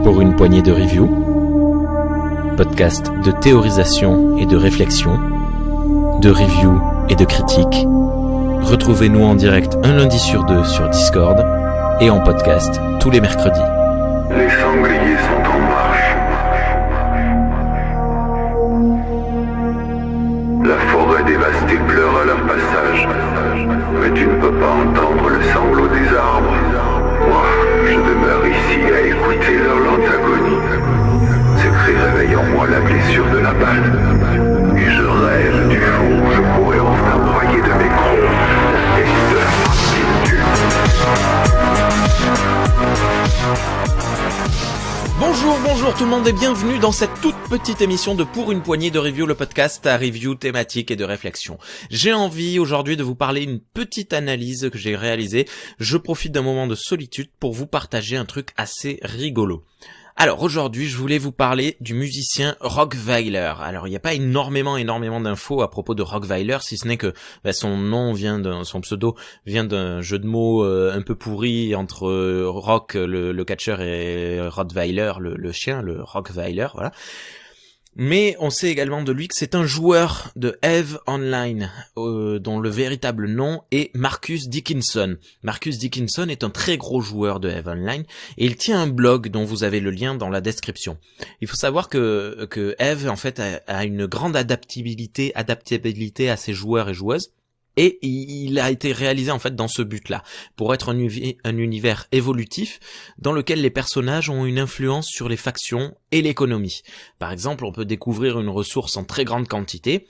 Pour une poignée de reviews, podcast de théorisation et de réflexion, de reviews et de critiques. Retrouvez-nous en direct un lundi sur deux sur Discord et en podcast tous les mercredis. Les sangliers sont en marche. La forêt dévastée pleure à leur passage, mais tu ne peux pas entendre le sanglot des arbres. Moi, je demeure ici à écouter leur lente agonie. Ces cris réveillent en moi la blessure de la balle, et je rêve du jour où je pourrai enfin broyer de mes crocs la tête de la femme qui me tue. Bonjour tout le monde et bienvenue dans cette toute petite émission de Pour une poignée de review, le podcast à review thématique et de réflexion. J'ai envie aujourd'hui de vous parler d'une petite analyse que j'ai réalisée. Je profite d'un moment de solitude pour vous partager un truc assez rigolo. Alors aujourd'hui, je voulais vous parler du musicien Roggweiler. Alors il n'y a pas énormément d'infos à propos de Roggweiler, si ce n'est que son pseudo vient d'un jeu de mots un peu pourri entre Rock, le catcheur, et Rottweiler, le chien, le Roggweiler, voilà. Mais on sait également de lui que c'est un joueur de EVE Online, dont le véritable nom est Marcus Dickinson. Marcus Dickinson est un très gros joueur de EVE Online, et il tient un blog dont vous avez le lien dans la description. Il faut savoir que EVE, en fait, a une grande adaptabilité à ses joueurs et joueuses. Et il a été réalisé en fait dans ce but-là, pour être un univers évolutif dans lequel les personnages ont une influence sur les factions et l'économie. Par exemple, on peut découvrir une ressource en très grande quantité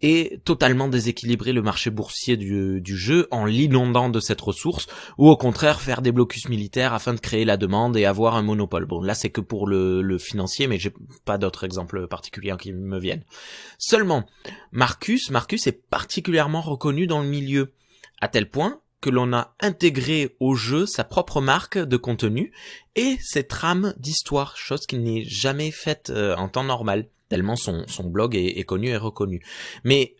et totalement déséquilibrer le marché boursier du jeu en l'inondant de cette ressource, ou au contraire faire des blocus militaires afin de créer la demande et avoir un monopole. Bon, là c'est que pour le financier, mais j'ai pas d'autres exemples particuliers qui me viennent. Seulement, Marcus est particulièrement reconnu dans le milieu, à tel point que l'on a intégré au jeu sa propre marque de contenu et ses trames d'histoire, chose qui n'est jamais faite en temps normal, tellement son blog est connu et reconnu. Mais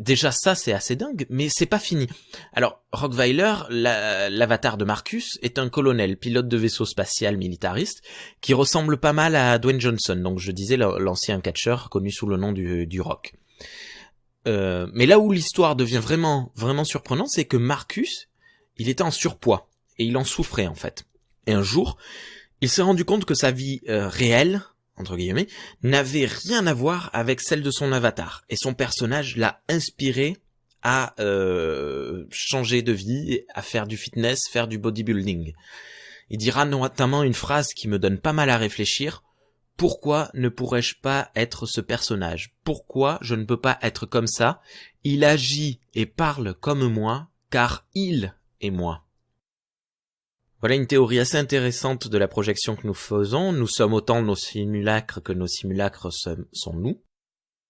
déjà ça c'est assez dingue, mais c'est pas fini. Alors Roggweiler, l'avatar de Marcus, est un colonel, pilote de vaisseau spatial militariste, qui ressemble pas mal à Dwayne Johnson, donc je disais l'ancien catcheur connu sous le nom du Rock. Mais là où l'histoire devient vraiment surprenante, c'est que Marcus, il était en surpoids, et il en souffrait en fait. Et un jour, il s'est rendu compte que sa vie réelle, entre guillemets, n'avait rien à voir avec celle de son avatar, et son personnage l'a inspiré à changer de vie, à faire du fitness, faire du bodybuilding. Il dira notamment une phrase qui me donne pas mal à réfléchir: pourquoi ne pourrais-je pas être ce personnage? Pourquoi je ne peux pas être comme ça? Il agit et parle comme moi, car il est moi. Voilà une théorie assez intéressante de la projection que nous faisons. Nous sommes autant nos simulacres que nos simulacres sont nous.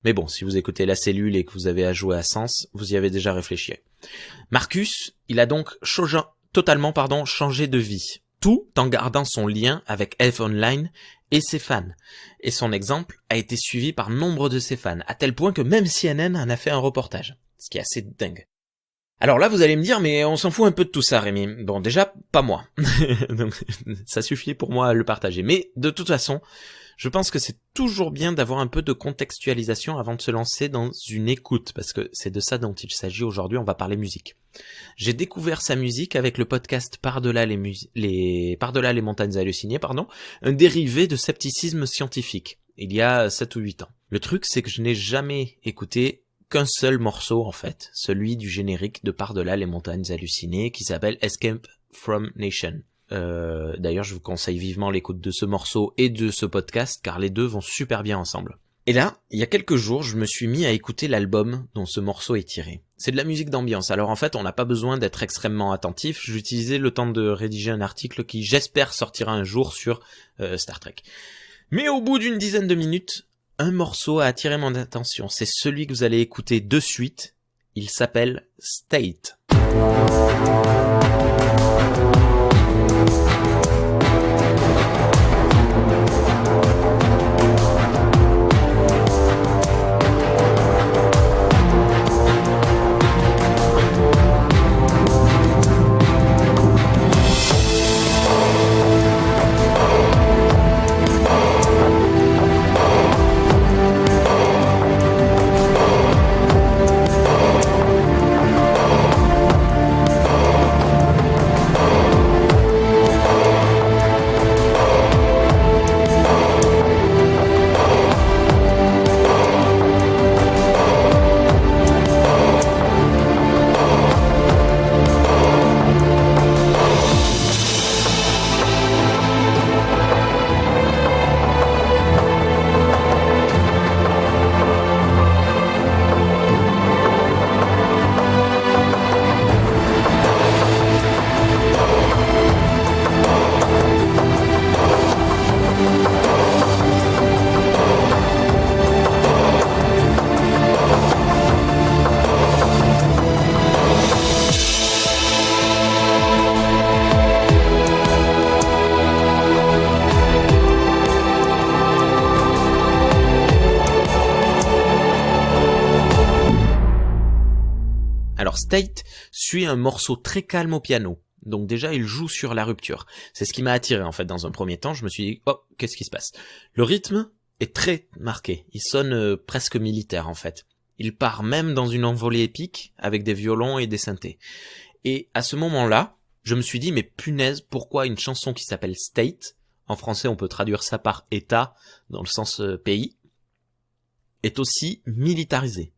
Mais bon, si vous écoutez La Cellule et que vous avez à jouer à Sens, vous y avez déjà réfléchi. Marcus, il a donc totalement changé de vie, tout en gardant son lien avec EVE Online et ses fans. Et son exemple a été suivi par nombre de ses fans, à tel point que même CNN en a fait un reportage, ce qui est assez dingue. Alors là, vous allez me dire, mais on s'en fout un peu de tout ça, Rémi. Bon, déjà, pas moi. Donc, ça suffit pour moi à le partager. Mais de toute façon, je pense que c'est toujours bien d'avoir un peu de contextualisation avant de se lancer dans une écoute, parce que c'est de ça dont il s'agit aujourd'hui, on va parler musique. J'ai découvert sa musique avec le podcast Par-delà les montagnes hallucinées, un dérivé de scepticisme scientifique, il y a 7 ou 8 ans. Le truc, c'est que je n'ai jamais écouté qu'un seul morceau, en fait, celui du générique de Par-delà les montagnes hallucinées, qui s'appelle Escape from Nation. D'ailleurs, je vous conseille vivement l'écoute de ce morceau et de ce podcast, car les deux vont super bien ensemble. Et là, il y a quelques jours, je me suis mis à écouter l'album dont ce morceau est tiré. C'est de la musique d'ambiance, alors en fait, on n'a pas besoin d'être extrêmement attentif. J'utilisais le temps de rédiger un article qui, j'espère, sortira un jour sur Star Trek. Mais au bout d'une dizaine de minutes, un morceau a attiré mon attention. C'est celui que vous allez écouter de suite. Il s'appelle State. State suit un morceau très calme au piano. Donc déjà, il joue sur la rupture. C'est ce qui m'a attiré en fait dans un premier temps. Je me suis dit, oh, qu'est-ce qui se passe? Le rythme est très marqué. Il sonne presque militaire en fait. Il part même dans une envolée épique avec des violons et des synthés. Et à ce moment-là, je me suis dit, mais punaise, pourquoi une chanson qui s'appelle State, en français on peut traduire ça par État, dans le sens pays, est aussi militarisée?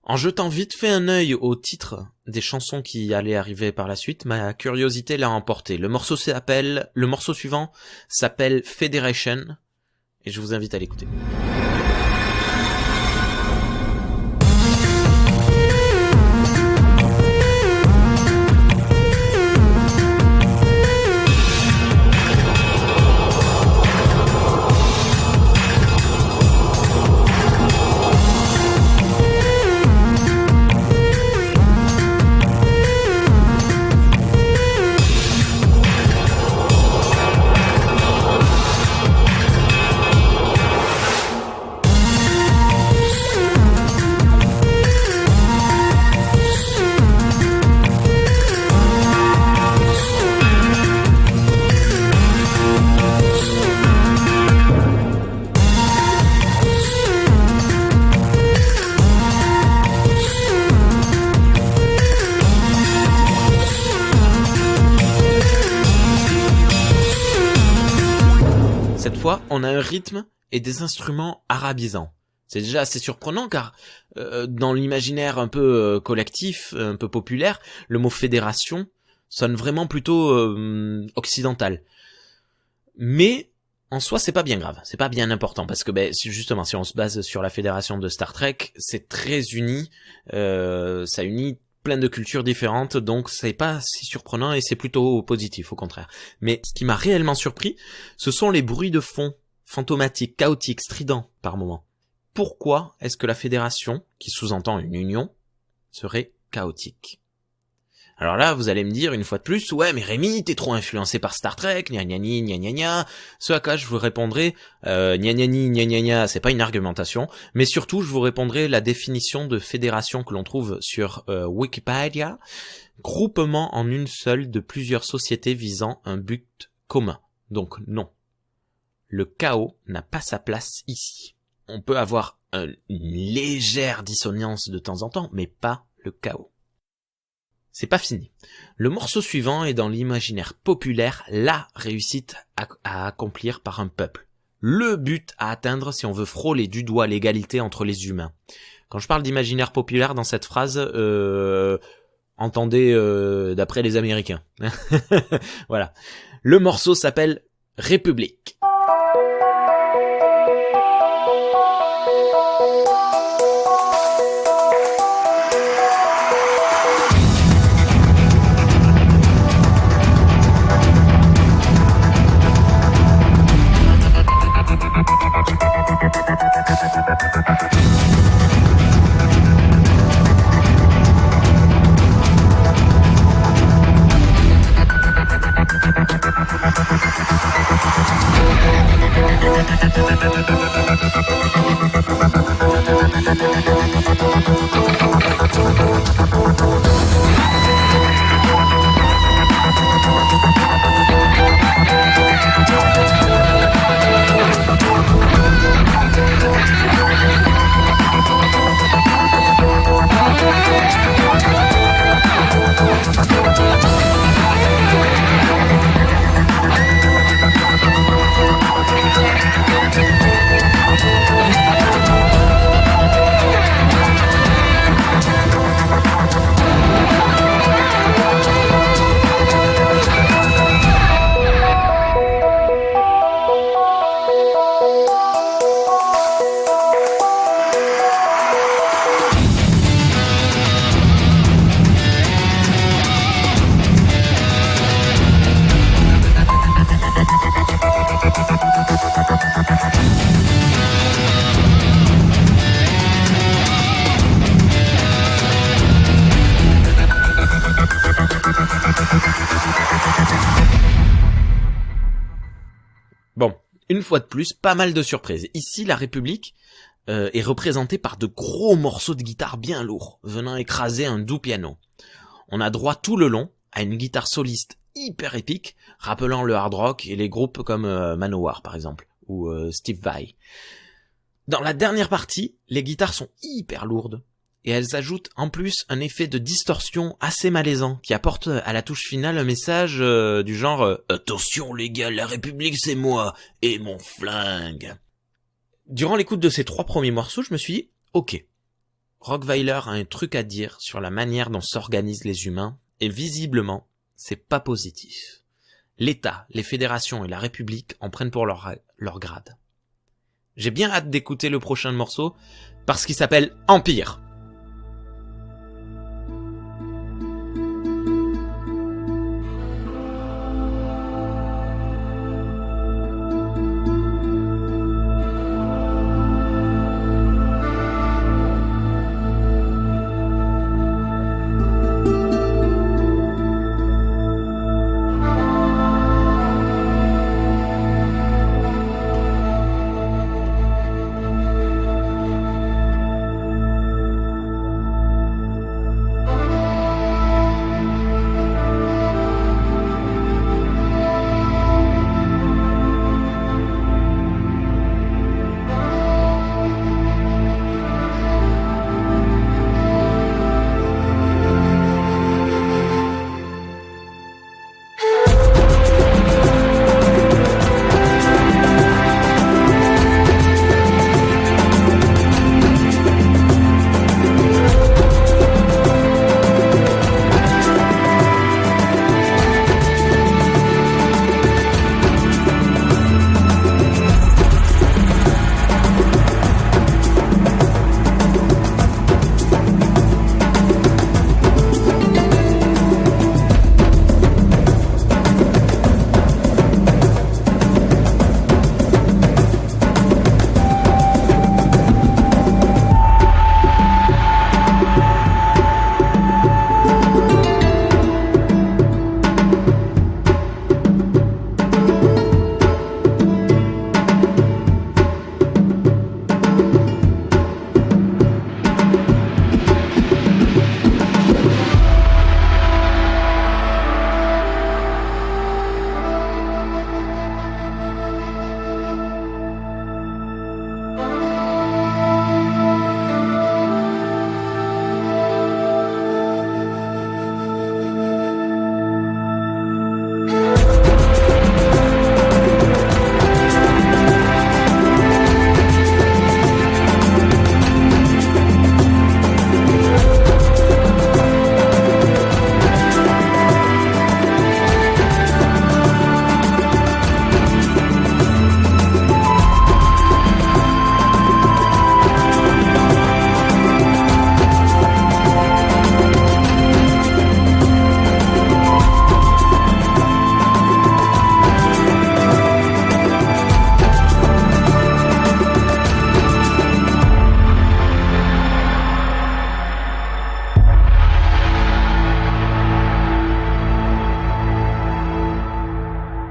En jetant vite fait un œil au titre des chansons qui allaient arriver par la suite, ma curiosité l'a emporté. Le morceau suivant s'appelle Federation, et je vous invite à l'écouter. Cette fois, on a un rythme et des instruments arabisants. C'est déjà assez surprenant car dans l'imaginaire un peu collectif, un peu populaire, le mot fédération sonne vraiment plutôt occidental. Mais en soi, c'est pas bien grave, c'est pas bien important parce que justement, si on se base sur la fédération de Star Trek, c'est très uni, ça unit plein de cultures différentes, donc c'est pas si surprenant et c'est plutôt positif au contraire. Mais ce qui m'a réellement surpris, ce sont les bruits de fond, fantomatiques, chaotiques, stridents par moments. Pourquoi est-ce que la fédération, qui sous-entend une union, serait chaotique? Alors là, vous allez me dire une fois de plus, ouais mais Rémi, t'es trop influencé par Star Trek, gna gna gna gna gna gna. Ce à quoi je vous répondrai, gna gna gna gna gna, c'est pas une argumentation, mais surtout je vous répondrai la définition de fédération que l'on trouve sur Wikipédia, groupement en une seule de plusieurs sociétés visant un but commun. Donc non, le chaos n'a pas sa place ici. On peut avoir une légère dissonance de temps en temps, mais pas le chaos. C'est pas fini. Le morceau suivant est dans l'imaginaire populaire la réussite à accomplir par un peuple. Le but à atteindre si on veut frôler du doigt l'égalité entre les humains. Quand je parle d'imaginaire populaire dans cette phrase, entendez d'après les Américains. Voilà. Le morceau s'appelle République. Bon, une fois de plus, pas mal de surprises. Ici, la République est représenté par de gros morceaux de guitare bien lourds, venant écraser un doux piano. On a droit tout le long à une guitare soliste hyper épique, rappelant le hard rock et les groupes comme Manowar par exemple, ou Steve Vai. Dans la dernière partie, les guitares sont hyper lourdes, et elles ajoutent en plus un effet de distorsion assez malaisant, qui apporte à la touche finale un message du genre « Attention les gars, la République c'est moi, et mon flingue ». Durant l'écoute de ces 3 premiers morceaux, je me suis dit « Ok, Roggweiler a un truc à dire sur la manière dont s'organisent les humains, et visiblement, c'est pas positif. L'État, les fédérations et la République en prennent pour leur grade. » J'ai bien hâte d'écouter le prochain morceau, parce qu'il s'appelle « Empire ».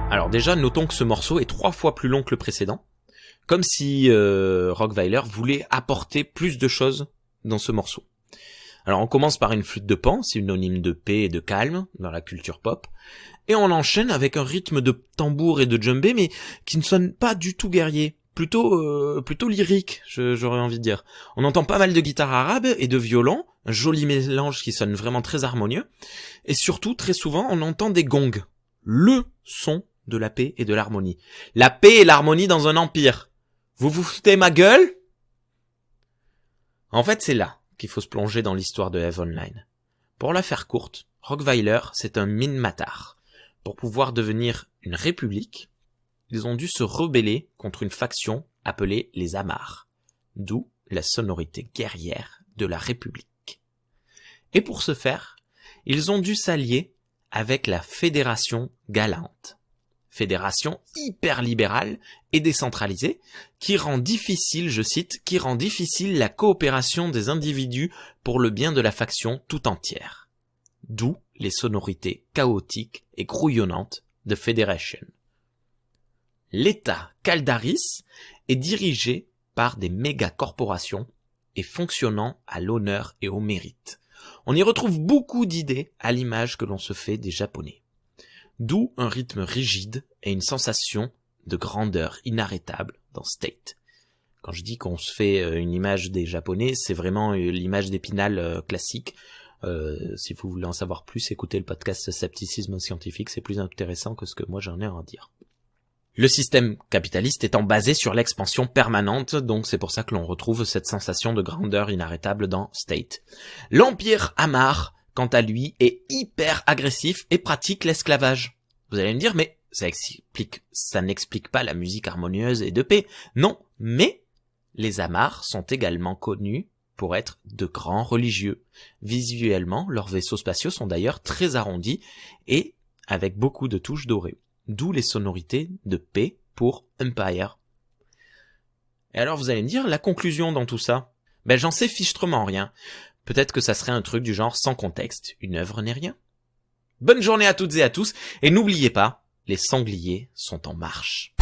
Alors déjà, notons que ce morceau est 3 fois plus long que le précédent, comme si Roggweiler voulait apporter plus de choses dans ce morceau. Alors on commence par une flûte de Pan, synonyme de paix et de calme dans la culture pop, et on enchaîne avec un rythme de tambour et de djembé, mais qui ne sonne pas du tout guerrier, plutôt lyrique, j'aurais envie de dire. On entend pas mal de guitare arabe et de violon, un joli mélange qui sonne vraiment très harmonieux, et surtout, très souvent, on entend des gongs, le son de la paix et de l'harmonie. La paix et l'harmonie dans un empire. Vous vous foutez ma gueule ? En fait, c'est là qu'il faut se plonger dans l'histoire de EVE Online. Pour la faire courte, Roggweiler, c'est un Minmatar. Pour pouvoir devenir une république, ils ont dû se rebeller contre une faction appelée les Amarres, d'où la sonorité guerrière de la République. Et pour ce faire, ils ont dû s'allier avec la Fédération Galante. Fédération hyper libérale et décentralisée, qui rend difficile, je cite, qui rend difficile la coopération des individus pour le bien de la faction tout entière. D'où les sonorités chaotiques et grouillonnantes de Federation. L'État Caldaris est dirigé par des méga-corporations et fonctionnant à l'honneur et au mérite. On y retrouve beaucoup d'idées à l'image que l'on se fait des Japonais. D'où un rythme rigide et une sensation de grandeur inarrêtable dans State. Quand je dis qu'on se fait une image des Japonais, c'est vraiment l'image d'Épinal classique. Si vous voulez en savoir plus, écoutez le podcast Scepticisme scientifique, c'est plus intéressant que ce que moi j'en ai à dire. Le système capitaliste étant basé sur l'expansion permanente, donc c'est pour ça que l'on retrouve cette sensation de grandeur inarrêtable dans State. L'Empire Amarr, quant à lui, est hyper agressif et pratique l'esclavage. Vous allez me dire, mais ça n'explique pas la musique harmonieuse et de paix. Non, mais les Amarrs sont également connus pour être de grands religieux. Visuellement, leurs vaisseaux spatiaux sont d'ailleurs très arrondis et avec beaucoup de touches dorées. D'où les sonorités de paix pour Empire. Et alors vous allez me dire, la conclusion dans tout ça? J'en sais fichtrement rien. Peut-être que ça serait un truc du genre sans contexte, une œuvre n'est rien. Bonne journée à toutes et à tous, et n'oubliez pas, les sangliers sont en marche.